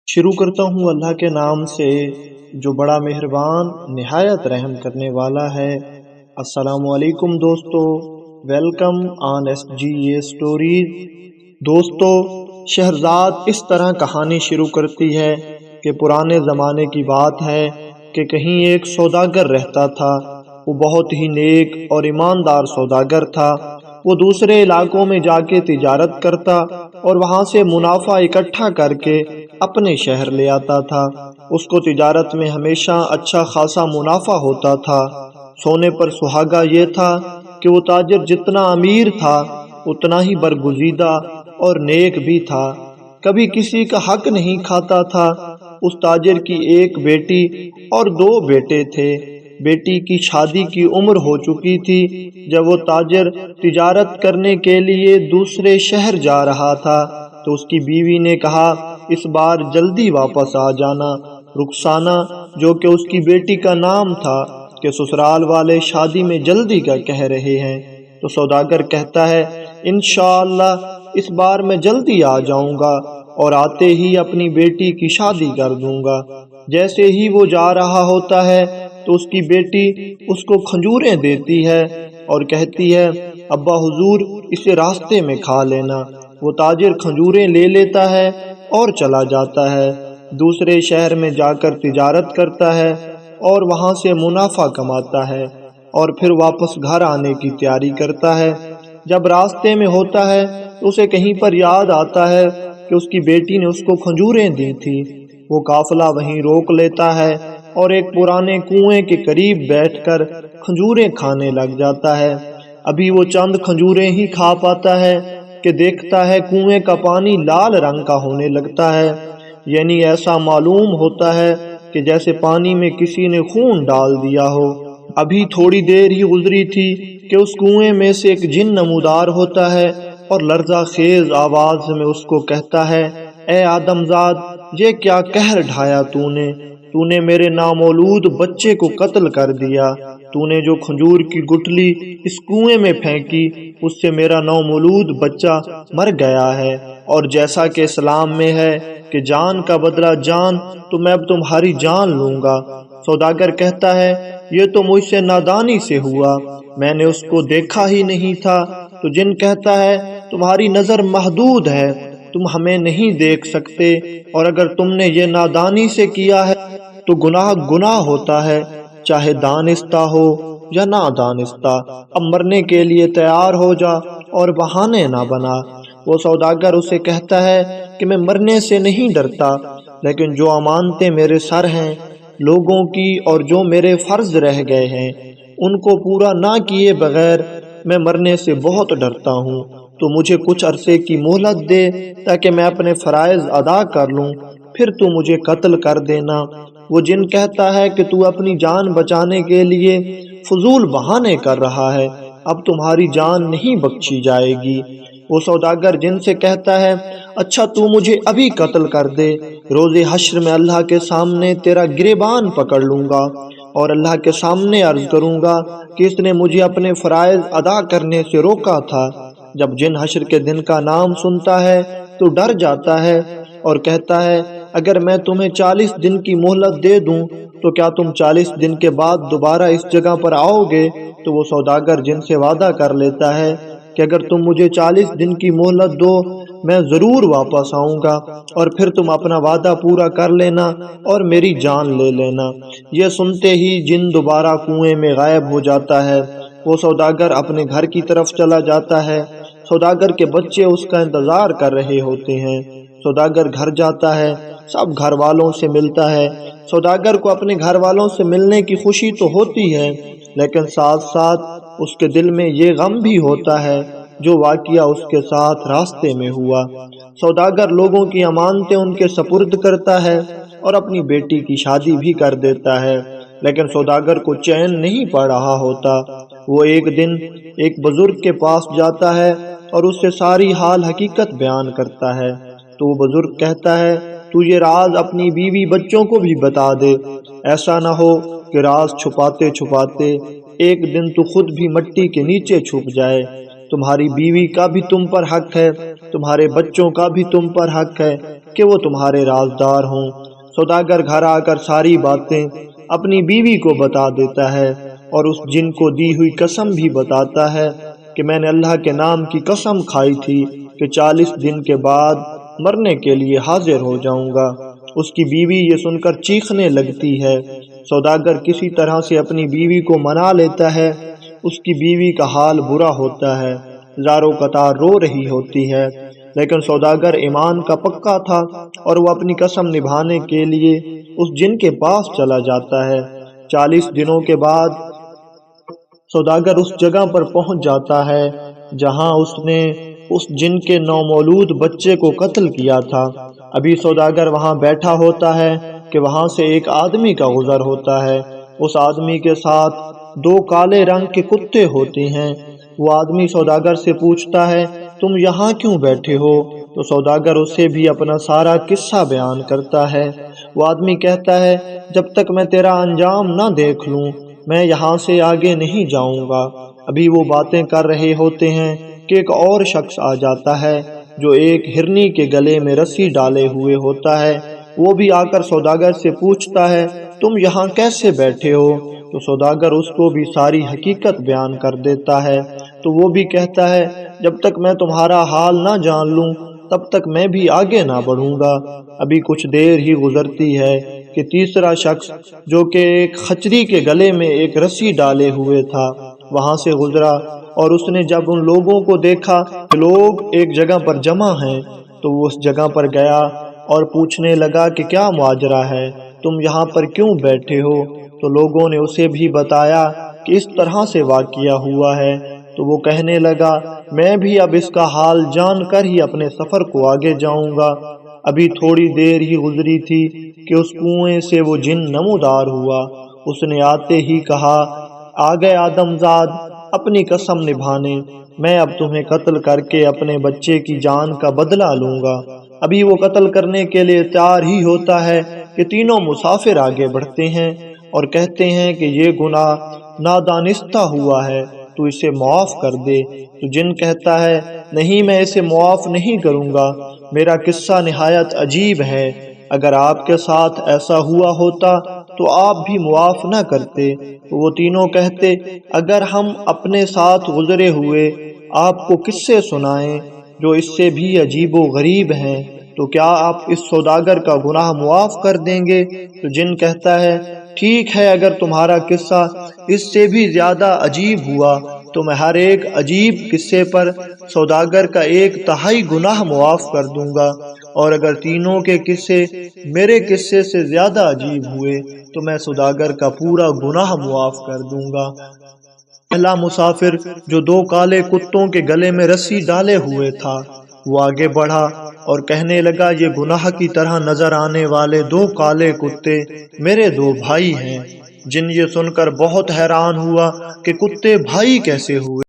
شروع کرتا ہوں اللہ کے نام سے جو بڑا مہربان نہایت رحم کرنے والا ہے۔ السلام علیکم دوستو، welcome on S G A stories. دوستو، شہرزاد اس طرح کہانی شروع کرتی ہے کہ پرانے زمانے کی بات ہے کہ کہیں ایک سوداگر رہتا تھا۔ وہ بہت ہی نیک اور ایماندار سوداگر تھا۔ وہ دوسرے علاقوں میں جا کے تجارت کرتا اور وہاں سے منافع اکٹھا کر کے اپنے شہر لے آتا تھا۔ اس کو تجارت میں ہمیشہ اچھا خاصا منافع ہوتا تھا۔ سونے پر سہاگا یہ تھا کہ وہ تاجر جتنا امیر تھا اتنا ہی برگزیدہ اور نیک بھی تھا۔ کبھی کسی کا حق نہیں کھاتا تھا۔ اس تاجر کی ایک بیٹی اور 2 بیٹے تھے۔ بیٹی کی شادی کی عمر ہو چکی تھی جب وہ تاجر تجارت کرنے کے لیے دوسرے شہر جا رہا تھا تو اس کی بیوی نے کہا، اس بار جلدی واپس آ جانا۔ رخسانہ، جو کہ اس کی بیٹی کا نام تھا، کہ سسرال والے شادی میں جلدی کا کہہ رہے ہیں۔ تو سوداگر کہتا ہے، انشاءاللہ اس بار میں جلدی آ جاؤں گا اور آتے ہی اپنی بیٹی کی شادی کر دوں گا۔ جیسے ہی وہ جا رہا ہوتا ہے تو اس کی بیٹی اس کو کھجوریں دیتی ہے اور کہتی ہے، ابا حضور اسے راستے میں کھا لینا۔ وہ تاجر کھجوریں لے لیتا ہے اور چلا جاتا ہے۔ دوسرے شہر میں جا کر تجارت کرتا ہے اور وہاں سے منافع کماتا ہے اور پھر واپس گھر آنے کی تیاری کرتا ہے۔ جب راستے میں ہوتا ہے تو اسے کہیں پر یاد آتا ہے کہ اس کی بیٹی نے اس کو کھجوریں دی تھی۔ وہ قافلہ وہیں روک لیتا ہے اور ایک پرانے کنویں کے قریب بیٹھ کر کھجوریں کھانے لگ جاتا ہے۔ ابھی وہ چند کھجوریں ہی کھا پاتا ہے کہ دیکھتا ہے کنویں کا پانی لال رنگ کا ہونے لگتا ہے، یعنی ایسا معلوم ہوتا ہے کہ جیسے پانی میں کسی نے خون ڈال دیا ہو۔ ابھی تھوڑی دیر ہی گزری تھی کہ اس کنویں میں سے ایک جن نمودار ہوتا ہے اور لرزہ خیز آواز میں اس کو کہتا ہے، اے آدم زاد، یہ کیا قہر ڈھایا تو نے میرے نامولود بچے کو قتل کر دیا۔ تو نے جو کھجور کی گٹلی اس کنویں میں پھینکی اس سے میرا نامولود بچہ مر گیا ہے، اور جیسا کہ اسلام میں ہے کہ جان کا بدلہ جان، تو میں اب تمہاری جان لوں گا۔ سوداگر کہتا ہے، یہ تو مجھ سے نادانی سے ہوا، میں نے اس کو دیکھا ہی نہیں تھا۔ تو جن کہتا ہے، تمہاری نظر محدود ہے، تم ہمیں نہیں دیکھ سکتے، اور اگر تم نے یہ نادانی سے کیا ہے تو گناہ گناہ ہوتا ہے، چاہے دانستہ ہو یا نادانستہ۔ اب مرنے کے لیے تیار ہو جا اور بہانے نہ بنا۔ وہ سوداگر اسے کہتا ہے کہ میں مرنے سے نہیں ڈرتا، لیکن جو امانتیں میرے سر ہیں لوگوں کی اور جو میرے فرض رہ گئے ہیں ان کو پورا نہ کیے بغیر میں مرنے سے بہت ڈرتا ہوں۔ تو مجھے کچھ عرصے کی مہلت دے تاکہ میں اپنے فرائض ادا کر لوں، پھر تو مجھے قتل کر دینا۔ وہ جن کہتا ہے کہ تو اپنی جان بچانے کے لیے فضول بہانے کر رہا ہے، اب تمہاری جان نہیں بخشی جائے گی۔ وہ سوداگر جن سے کہتا ہے، اچھا تو مجھے ابھی قتل کر دے، روز حشر میں اللہ کے سامنے تیرا گریبان پکڑ لوں گا اور اللہ کے سامنے عرض کروں گا کہ اس نے مجھے اپنے فرائض ادا کرنے سے روکا تھا۔ جب جن حشر کے دن کا نام سنتا ہے تو ڈر جاتا ہے اور کہتا ہے، اگر میں تمہیں 40 دن کی مہلت دے دوں تو کیا تم 40 دن کے بعد دوبارہ اس جگہ پر آؤ گے؟ تو وہ سوداگر جن سے وعدہ کر لیتا ہے کہ اگر تم مجھے 40 دن کی مہلت دو میں ضرور واپس آؤں گا، اور پھر تم اپنا وعدہ پورا کر لینا اور میری جان لے لینا۔ یہ سنتے ہی جن دوبارہ کنویں میں غائب ہو جاتا ہے۔ وہ سوداگر اپنے گھر کی طرف چلا جاتا ہے۔ سوداگر کے بچے اس کا انتظار کر رہے ہوتے ہیں۔ سوداگر گھر جاتا ہے، سب گھر والوں سے ملتا ہے۔ سوداگر کو اپنے گھر والوں سے ملنے کی خوشی تو ہوتی ہے، لیکن ساتھ ساتھ اس کے دل میں یہ غم بھی ہوتا ہے جو واقعہ اس کے ساتھ راستے میں ہوا۔ سوداگر لوگوں کی امانتیں ان کے سپرد کرتا ہے اور اپنی بیٹی کی شادی بھی کر دیتا ہے، لیکن سوداگر کو چین نہیں پڑ رہا ہوتا۔ وہ ایک دن ایک بزرگ کے پاس جاتا ہے اور اس سے ساری حال حقیقت بیان کرتا ہے۔ تو وہ بزرگ کہتا ہے، تو یہ راز اپنی بیوی بچوں کو بھی بتا دے، ایسا نہ ہو کہ راز چھپاتے چھپاتے ایک دن تو خود بھی مٹی کے نیچے چھپ جائے۔ تمہاری بیوی کا بھی تم پر حق ہے، تمہارے بچوں کا بھی تم پر حق ہے، کہ وہ تمہارے رازدار ہوں۔ سوداگر گھر آ کر ساری باتیں اپنی بیوی کو بتا دیتا ہے اور اس جن کو دی ہوئی قسم بھی بتاتا ہے کہ میں نے اللہ کے نام کی قسم کھائی تھی کہ 40 دن کے بعد مرنے کے لیے حاضر ہو جاؤں گا۔ اس کی بیوی یہ سن کر چیخنے لگتی ہے۔ سوداگر کسی طرح سے اپنی بیوی کو منا لیتا ہے۔ اس کی بیوی کا حال برا ہوتا ہے، زاروں قطار رو رہی ہوتی ہے، لیکن سوداگر ایمان کا پکا تھا اور وہ اپنی قسم نبھانے کے لیے اس جن کے پاس چلا جاتا ہے۔ 40 دنوں کے بعد سوداگر اس جگہ پر پہنچ جاتا ہے جہاں اس نے اس جن کے نومولود بچے کو قتل کیا تھا۔ ابھی سوداگر وہاں بیٹھا ہوتا ہے کہ وہاں سے ایک آدمی کا گزر ہوتا ہے۔ اس آدمی کے ساتھ 2 کالے رنگ کے کتے ہوتے ہیں۔ وہ آدمی سوداگر سے پوچھتا ہے تم یہاں کیوں بیٹھے ہو؟ تو سوداگر اسے بھی اپنا سارا قصہ بیان کرتا ہے۔ وہ آدمی کہتا ہے جب تک میں تیرا انجام نہ دیکھ لوں میں یہاں سے آگے نہیں جاؤں گا۔ ابھی وہ باتیں کر رہے ہوتے ہیں کہ ایک اور شخص آ جاتا ہے جو ایک ہرنی کے گلے میں رسی ڈالے ہوئے ہوتا ہے۔ وہ بھی آ کر سوداگر سے پوچھتا ہے تم یہاں کیسے بیٹھے ہو؟ تو سوداگر اس کو بھی ساری حقیقت بیان کر دیتا ہے۔ تو وہ بھی کہتا ہے جب تک میں تمہارا حال نہ جان لوں تب تک میں بھی آگے نہ بڑھوں گا۔ ابھی کچھ دیر ہی گزرتی ہے کہ تیسرا شخص جو کہ ایک خچری کے گلے میں ایک رسی ڈالے ہوئے تھا وہاں سے گزرا، اور اس نے جب ان لوگوں کو دیکھا کہ لوگ ایک جگہ پر جمع ہیں تو وہ اس جگہ پر گیا اور پوچھنے لگا کہ کیا ماجرا ہے، تم یہاں پر کیوں بیٹھے ہو؟ تو لوگوں نے اسے بھی بتایا کہ اس طرح سے واقعہ ہوا ہے۔ تو وہ کہنے لگا میں بھی اب اس کا حال جان کر ہی اپنے سفر کو آگے جاؤں گا۔ ابھی تھوڑی دیر ہی گزری تھی کہ اس کنویں سے وہ جن نمودار ہوا۔ اس نے آتے ہی کہا آ گئے آدم زاد اپنی قسم نبھانے، میں اب تمہیں قتل کر کے اپنے بچے کی جان کا بدلہ لوں گا۔ ابھی وہ قتل کرنے کے لیے تیار ہی ہوتا ہے کہ تینوں مسافر آگے بڑھتے ہیں اور کہتے ہیں کہ یہ گناہ نادانستہ ہوا ہے، تو اسے معاف کر دے۔ تو جن کہتا ہے نہیں میں اسے معاف نہیں کروں گا، میرا قصہ نہایت عجیب ہے، اگر آپ کے ساتھ ایسا ہوا ہوتا تو آپ بھی معاف نہ کرتے۔ وہ تینوں کہتے اگر ہم اپنے ساتھ گزرے ہوئے آپ کو قصے سنائیں جو اس سے بھی عجیب و غریب ہیں تو کیا آپ اس سوداگر کا گناہ معاف کر دیں گے؟ تو جن کہتا ہے ٹھیک ہے، اگر تمہارا قصہ اس سے بھی زیادہ عجیب ہوا تو میں ہر ایک عجیب قصے پر سوداگر کا 1/3 گناہ معاف کر دوں گا، اور اگر تینوں کے قصے میرے قصے سے زیادہ عجیب ہوئے تو میں سوداگر کا پورا گناہ معاف کر دوں گا۔ پہلا مسافر جو 2 کالے کتوں کے گلے میں رسی ڈالے ہوئے تھا وہ آگے بڑھا اور کہنے لگا یہ گناہ کی طرح نظر آنے والے 2 کالے کتے میرے 2 بھائی ہیں۔ جن یہ سن کر بہت حیران ہوا کہ کتے بھائی کیسے ہوئے۔